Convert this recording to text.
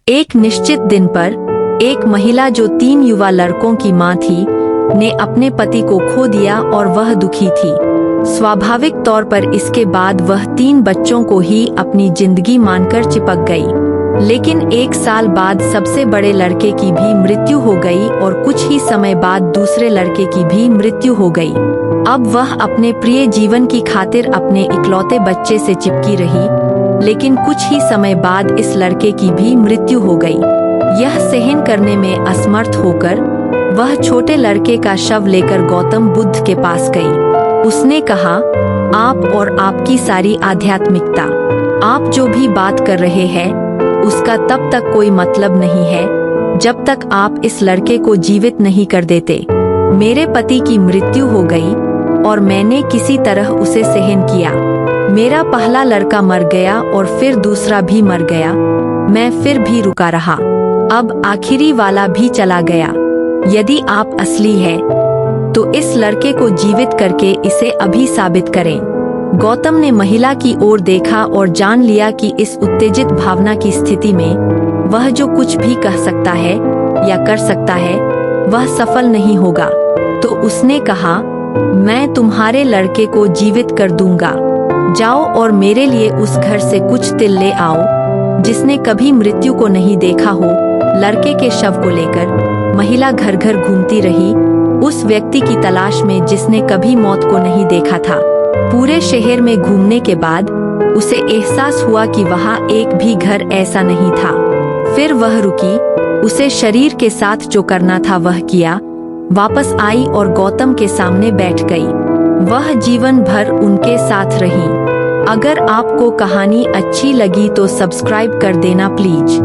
एक निश्चित दिन पर एक महिला जो 3 युवा लड़कों की मां थी ने अपने पति को खो दिया और वह दुखी थी। स्वाभाविक तौर पर इसके बाद वह 3 बच्चों को ही अपनी जिंदगी मानकर चिपक गई। लेकिन 1 साल बाद सबसे बड़े लड़के की भी मृत्यु हो गई और कुछ ही समय बाद दूसरे लड़के की भी मृत्यु हो गई। अब वह अपने प्रिय जीवन की खातिर अपने इकलौते बच्चे से चिपकी रही, लेकिन कुछ ही समय बाद इस लड़के की भी मृत्यु हो गई। यह सहन करने में असमर्थ होकर वह छोटे लड़के का शव लेकर गौतम बुद्ध के पास गई। उसने कहा, आप और आपकी सारी आध्यात्मिकता, आप जो भी बात कर रहे हैं उसका तब तक कोई मतलब नहीं है जब तक आप इस लड़के को जीवित नहीं कर देते। मेरे पति की मृत्यु हो गई और मैंने किसी तरह उसे सहन किया। मेरा पहला लड़का मर गया और फिर दूसरा भी मर गया। मैं फिर भी रुका रहा। अब आखिरी वाला भी चला गया। यदि आप असली है तो इस लड़के को जीवित करके इसे अभी साबित करें। गौतम ने महिला की ओर देखा और जान लिया कि इस उत्तेजित भावना की स्थिति में वह जो कुछ भी कह सकता है या कर सकता है वह सफल नहीं होगा। तो उसने कहा, मैं तुम्हारे लड़के को जीवित कर दूंगा। जाओ और मेरे लिए उस घर से कुछ तिल ले आओ जिसने कभी मृत्यु को नहीं देखा हो। लड़के के शव को लेकर महिला घर घर घूमती रही, उस व्यक्ति की तलाश में जिसने कभी मौत को नहीं देखा था। पूरे शहर में घूमने के बाद उसे एहसास हुआ कि वहाँ एक भी घर ऐसा नहीं था। फिर वह रुकी, उसे शरीर के साथ जो करना था वह किया, वापस आई और गौतम के सामने बैठ गई। वह जीवन भर उनके साथ रही। अगर आपको कहानी अच्छी लगी तो सब्सक्राइब कर देना प्लीज।